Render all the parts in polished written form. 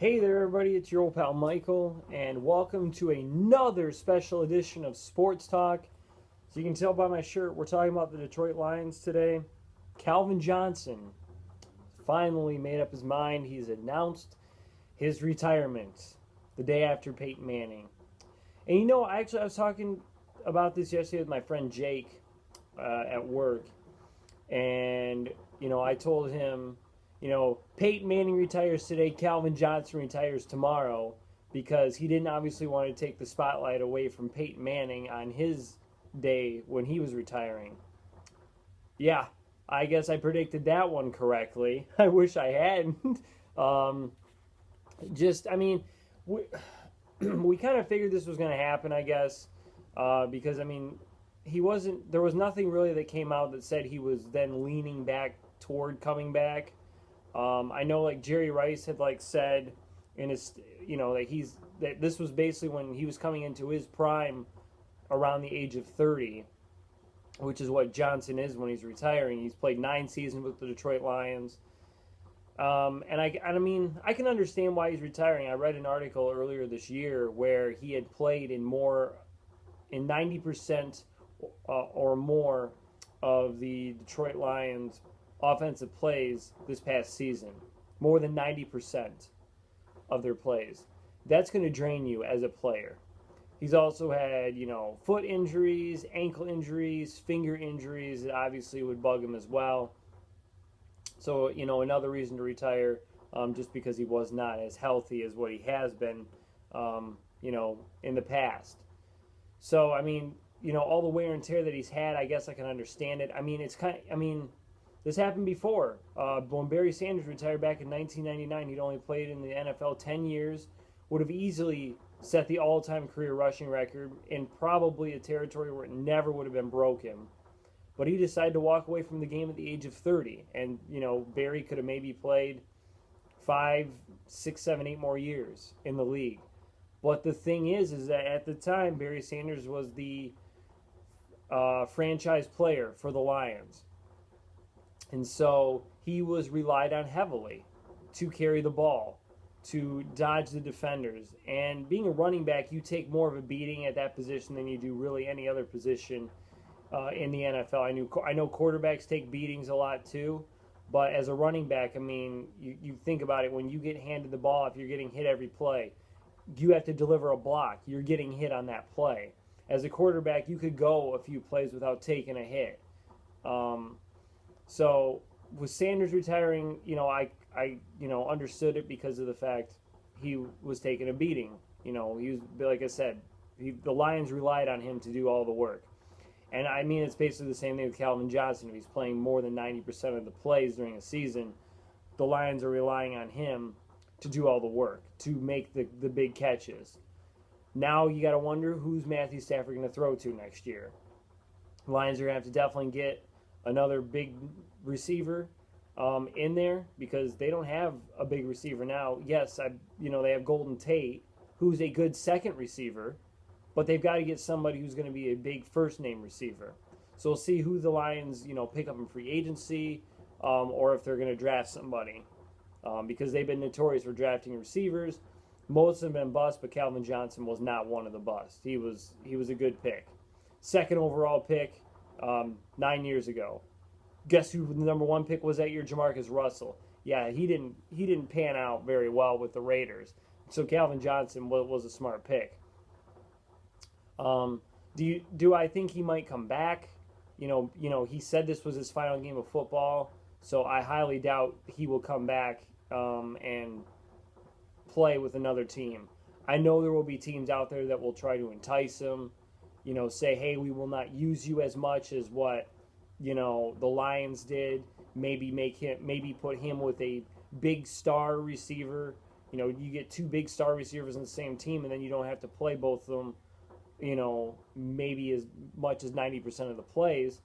Hey there, everybody. It's your old pal Michael, and welcome to another special edition of Sports Talk. So, you can tell by my shirt, we're talking about the Detroit Lions today. Calvin Johnson finally made up his mind. He's announced his retirement the day after Peyton Manning. And I was talking about this yesterday with my friend Jake at work, and I told him, Peyton Manning retires today, Calvin Johnson retires tomorrow, because he didn't obviously want to take the spotlight away from Peyton Manning on his day when he was retiring. Yeah, I guess I predicted that one correctly. I wish I hadn't. um, I mean, we, we kind of figured this was going to happen, I guess, because he wasn't. There was nothing really that came out that said he was then leaning back toward coming back. I know like Jerry Rice had like said in his, that this was basically when he was coming into his prime around the age of 30, which is what Johnson is when he's retiring. He's played 9 seasons with the Detroit Lions. I can understand why he's retiring. I read an article earlier this year where he had played in 90% or more of the Detroit Lions offensive plays this past season. More than 90% of their plays. That's going to drain you as a player. He's also had, foot injuries, ankle injuries, finger injuries that obviously would bug him as well. So, another reason to retire, just because he was not as healthy as what he has been, in the past. So, all the wear and tear that he's had, I guess I can understand it. This happened before. When Barry Sanders retired back in 1999, he'd only played in the NFL 10 years, would have easily set the all-time career rushing record in probably a territory where it never would have been broken. But he decided to walk away from the game at the age of 30. And, Barry could have maybe played 5, 6, 7, 8 more years in the league. But the thing is that at the time, Barry Sanders was the franchise player for the Lions. And so he was relied on heavily to carry the ball, to dodge the defenders. And being a running back, you take more of a beating at that position than you do really any other position in the NFL. I know quarterbacks take beatings a lot too, but as a running back, you think about it. When you get handed the ball, if you're getting hit every play, you have to deliver a block. You're getting hit on that play. As a quarterback, you could go a few plays without taking a hit. So with Sanders retiring, I understood it because of the fact he was taking a beating. He was, like I said, the Lions relied on him to do all the work. And it's basically the same thing with Calvin Johnson. If he's playing more than 90% of the plays during a season, the Lions are relying on him to do all the work, to make the big catches. Now you got to wonder who's Matthew Stafford going to throw to next year. The Lions are going to have to definitely get another big receiver in there because they don't have a big receiver now. Yes, they have Golden Tate, who's a good second receiver, but they've got to get somebody who's going to be a big first name receiver. So we'll see who the Lions, pick up in free agency, or if they're going to draft somebody, because they've been notorious for drafting receivers. Most have been bust, but Calvin Johnson was not one of the busts. He was a good pick, second overall pick. 9 years ago. Guess who the number 1 pick was that year? Jamarcus Russell. Yeah, he didn't pan out very well with the Raiders. So Calvin Johnson was a smart pick. Do I think he might come back? He said this was his final game of football, so I highly doubt he will come back and play with another team. I know there will be teams out there that will try to entice him. Say, hey, we will not use you as much as what, the Lions did. Maybe put him with a big star receiver. You get 2 big star receivers on the same team, and then you don't have to play both of them, maybe as much as 90% of the plays.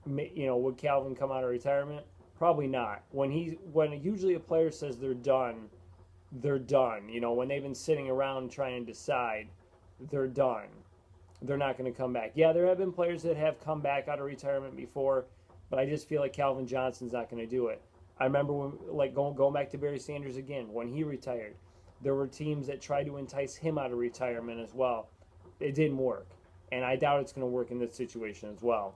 Would Calvin come out of retirement? Probably not. When usually a player says they're done, they're done. When they've been sitting around trying to decide, they're done. They're not going to come back. Yeah, there have been players that have come back out of retirement before, but I just feel like Calvin Johnson's not going to do it. I remember when, going back to Barry Sanders again, when he retired. there were teams that tried to entice him out of retirement as well. It didn't work, and I doubt it's going to work in this situation as well.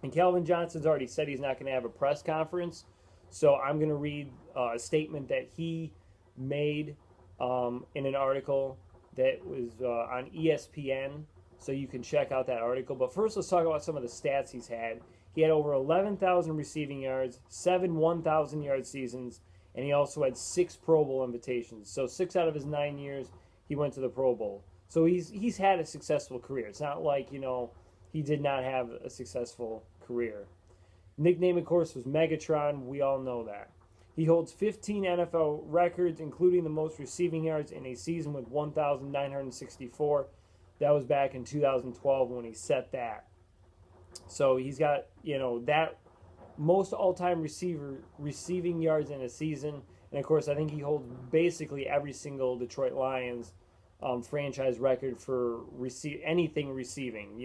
And Calvin Johnson's already said he's not going to have a press conference, so I'm going to read a statement that he made in an article that was on ESPN, so you can check out that article. But first, let's talk about some of the stats he's had. He had over 11,000 receiving yards, 7 1,000-yard seasons, and he also had 6 Pro Bowl invitations. So 6 out of his 9 years, he went to the Pro Bowl. So he's had a successful career. It's not like, he did not have a successful career. Nickname, of course, was Megatron. We all know that. He holds 15 NFL records, including the most receiving yards in a season with 1,964. That was back in 2012 when he set that. So he's got, that most all-time receiving yards in a season. And, of course, I think he holds basically every single Detroit Lions franchise record for anything receiving,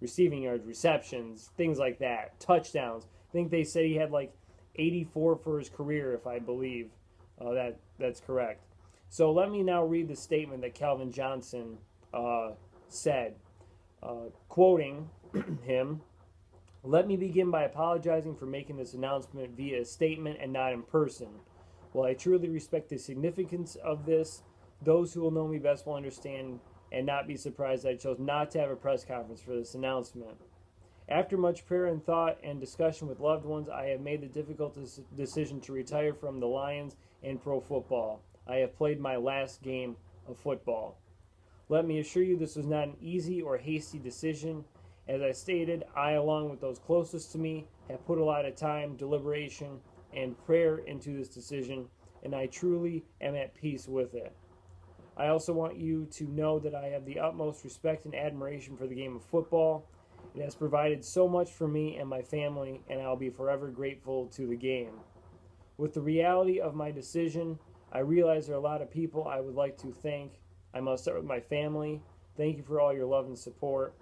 receiving yards, receptions, things like that, touchdowns. I think they said he had like 84 for his career, if I believe that's correct. So let me now read the statement that Calvin Johnson said, quoting him. Let me begin by apologizing for making this announcement via a statement and not in person. While I truly respect the significance of this, those who will know me best will understand and not be surprised that I chose not to have a press conference for this announcement. After much prayer and thought and discussion with loved ones, I have made the difficult decision to retire from the Lions and pro football. I have played my last game of football. Let me assure you this was not an easy or hasty decision. As I stated, I, along with those closest to me, have put a lot of time, deliberation, and prayer into this decision, and I truly am at peace with it. I also want you to know that I have the utmost respect and admiration for the game of football. It has provided so much for me and my family, and I'll be forever grateful to the game. With the reality of my decision, I realize there are a lot of people I would like to thank. I must start with my family. Thank you for all your love and support.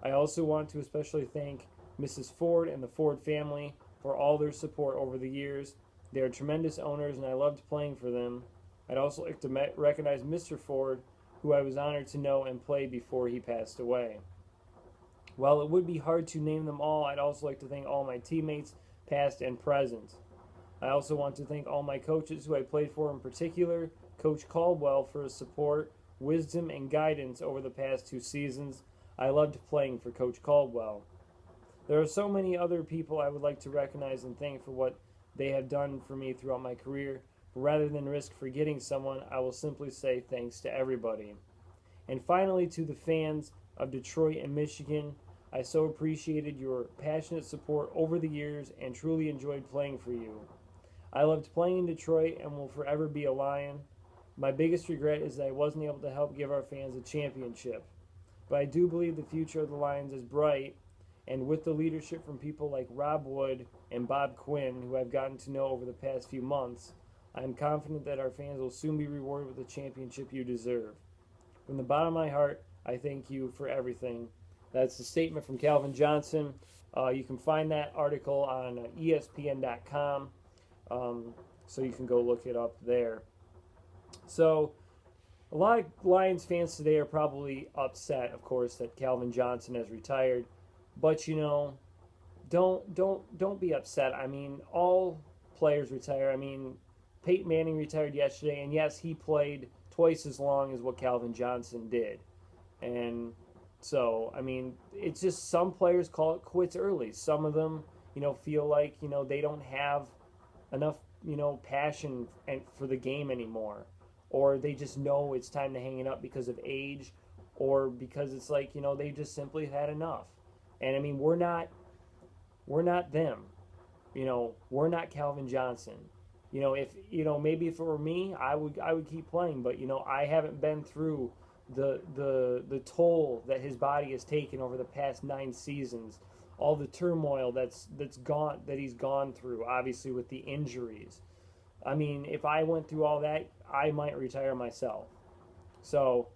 I also want to especially thank Mrs. Ford and the Ford family for all their support over the years. They are tremendous owners, and I loved playing for them. I'd also like to recognize Mr. Ford, who I was honored to know and play before he passed away. While it would be hard to name them all, I'd also like to thank all my teammates, past and present. I also want to thank all my coaches who I played for, in particular Coach Caldwell, for his support, wisdom, and guidance over the past 2 seasons. I loved playing for Coach Caldwell. There are so many other people I would like to recognize and thank for what they have done for me throughout my career. But rather than risk forgetting someone, I will simply say thanks to everybody. And finally, to the fans of Detroit and Michigan, I so appreciated your passionate support over the years and truly enjoyed playing for you. I loved playing in Detroit and will forever be a Lion. My biggest regret is that I wasn't able to help give our fans a championship. But I do believe the future of the Lions is bright, and with the leadership from people like Rob Wood and Bob Quinn, who I've gotten to know over the past few months, I am confident that our fans will soon be rewarded with the championship you deserve. From the bottom of my heart, I thank you for everything. That's the statement from Calvin Johnson. You can find that article on ESPN.com, so you can go look it up there. So, a lot of Lions fans today are probably upset, of course, that Calvin Johnson has retired. But don't be upset. I mean, all players retire. I mean, Peyton Manning retired yesterday, and yes, he played twice as long as what Calvin Johnson did. And so, I mean, it's just some players call it quits early. Some of them, feel like, they don't have enough, passion for the game anymore. Or they just know it's time to hang it up because of age, or because it's like, they just simply had enough. And I mean, we're not them. We're not Calvin Johnson. If maybe if it were me, I would keep playing, but I haven't been through the toll that his body has taken over the past 9 seasons, all the turmoil that he's gone through, obviously with the injuries. I mean, if I went through all that, I might retire myself. So,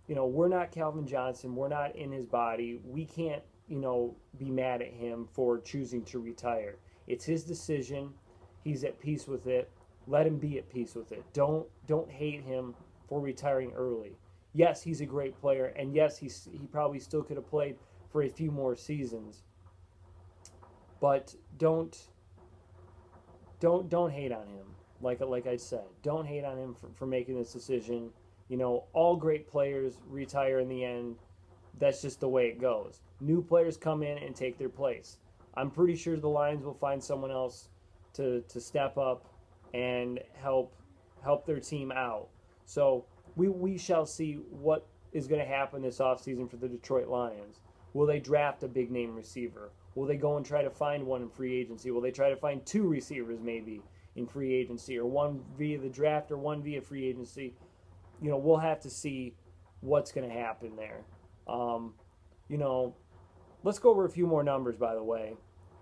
we're not Calvin Johnson. We're not in his body. We can't, be mad at him for choosing to retire. It's his decision. He's at peace with it. let him be at peace with it. Don't hate him for retiring early. Yes, he's a great player, and yes, he probably still could have played for a few more seasons. But don't hate on him. Like I said, don't hate on him for making this decision. All great players retire in the end. That's just the way it goes. New players come in and take their place. I'm pretty sure the Lions will find someone else to step up and help their team out. So we shall see what is going to happen this offseason for the Detroit Lions. Will they draft a big name receiver? Will they go and try to find one in free agency? Will they try to find two receivers maybe in free agency, or one via the draft or one via free agency? We'll have to see what's going to happen there. Let's go over a few more numbers, by the way,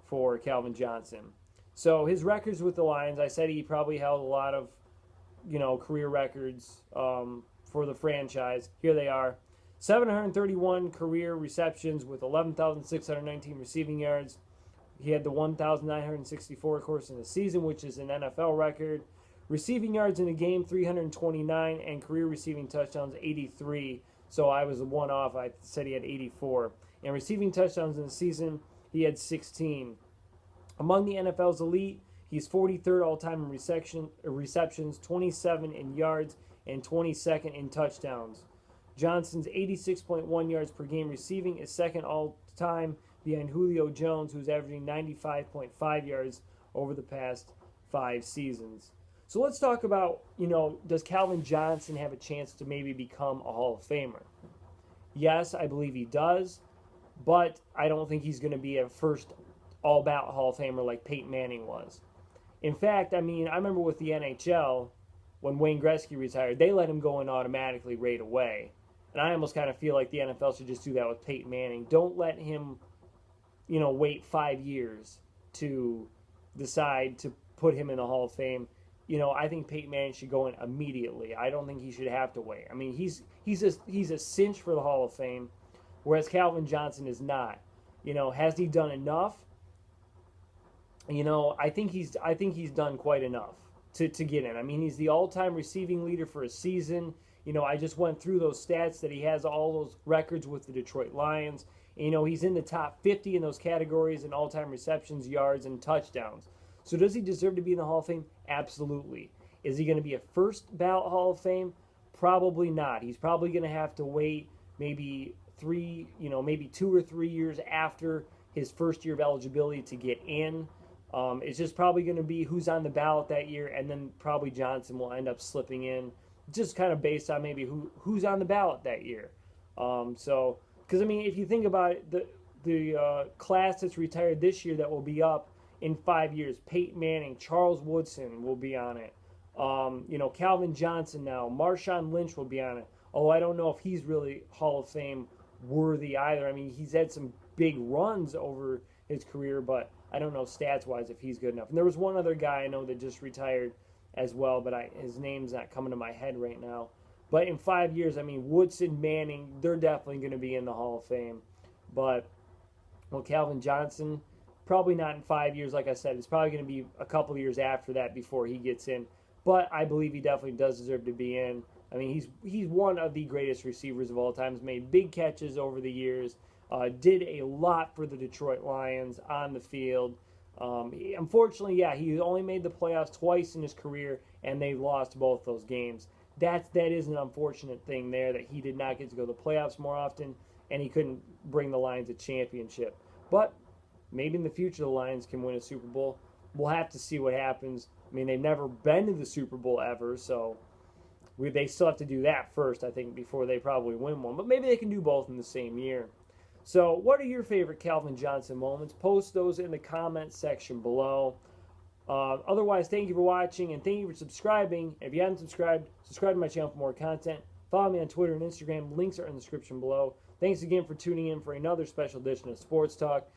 for Calvin Johnson. So his records with the Lions, I said he probably held a lot of, career records for the franchise. Here they are. 731 career receptions with 11,619 receiving yards. He had the 1,964, of course, in the season, which is an NFL record. Receiving yards in a game, 329, and career receiving touchdowns, 83. So I was one off. I said he had 84. And receiving touchdowns in the season, he had 16. Among the NFL's elite, he's 43rd all-time in receptions, 27 in yards, and 22nd in touchdowns. Johnson's 86.1 yards per game receiving is second all-time behind Julio Jones, who's averaging 95.5 yards over the past 5 seasons. So let's talk about, does Calvin Johnson have a chance to maybe become a Hall of Famer? Yes, I believe he does, but I don't think he's going to be a first all-bout Hall of Famer like Peyton Manning was. In fact, I remember with the NHL, when Wayne Gretzky retired, they let him go in automatically right away. And I almost kind of feel like the NFL should just do that with Peyton Manning. Don't let him, wait 5 years to decide to put him in the Hall of Fame. I think Peyton Manning should go in immediately. I don't think he should have to wait. He's a cinch for the Hall of Fame, whereas Calvin Johnson is not. Has he done enough? I think he's done quite enough to get in. He's the all-time receiving leader for a season. I just went through those stats that he has all those records with the Detroit Lions. He's in the top 50 in those categories in all-time receptions, yards, and touchdowns. So does he deserve to be in the Hall of Fame? Absolutely. Is he going to be a first ballot Hall of Fame? Probably not. He's probably going to have to wait maybe 2 or 3 years after his first year of eligibility to get in. It's just probably going to be who's on the ballot that year, and then probably Johnson will end up slipping in, just kind of based on maybe who's on the ballot that year. Because if you think about it, the class that's retired this year that will be up in 5 years, Peyton Manning, Charles Woodson will be on it. Calvin Johnson now, Marshawn Lynch will be on it. Although I don't know if he's really Hall of Fame worthy either. He's had some big runs over his career, but I don't know stats-wise if he's good enough. And there was one other guy I know that just retired as well, but his name's not coming to my head right now. But in 5 years, Woodson, Manning, they're definitely going to be in the Hall of Fame. But, Calvin Johnson, probably not in 5 years, like I said. It's probably going to be a couple of years after that before he gets in. But I believe he definitely does deserve to be in. He's one of the greatest receivers of all time. He's made big catches over the years. Did a lot for the Detroit Lions on the field. Unfortunately, he only made the playoffs twice in his career, and they lost both those games. That is an unfortunate thing there, that he did not get to go to the playoffs more often, and he couldn't bring the Lions a championship. But maybe in the future the Lions can win a Super Bowl. We'll have to see what happens. They've never been to the Super Bowl ever, so they still have to do that first, I think, before they probably win one. But maybe they can do both in the same year. So what are your favorite Calvin Johnson moments? Post those in the comments section below. Otherwise, thank you for watching, and thank you for subscribing. If you haven't subscribed, subscribe to my channel for more content. Follow me on Twitter and Instagram. Links are in the description below. Thanks again for tuning in for another special edition of Sports Talk.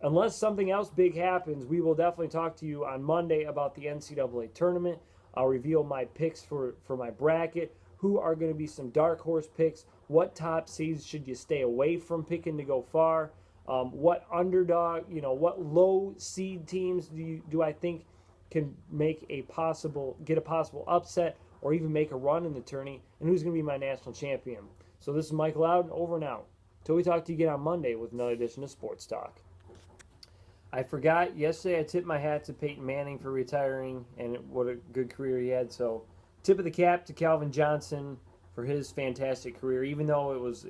Unless something else big happens, we will definitely talk to you on Monday about the NCAA tournament. I'll reveal my picks for my bracket. Who are going to be some dark horse picks? What top seeds should you stay away from picking to go far? What underdog, what low seed teams do I think can get a possible upset or even make a run in the tourney, and who's going to be my national champion. So this is Mike Loudon, over and out. Till we talk to you again on Monday with another edition of Sports Talk. I forgot, yesterday I tipped my hat to Peyton Manning for retiring, and what a good career he had. So tip of the cap to Calvin Johnson for his fantastic career, even though it was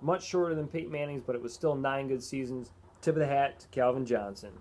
much shorter than Peyton Manning's, but it was still 9 good seasons. Tip of the hat to Calvin Johnson.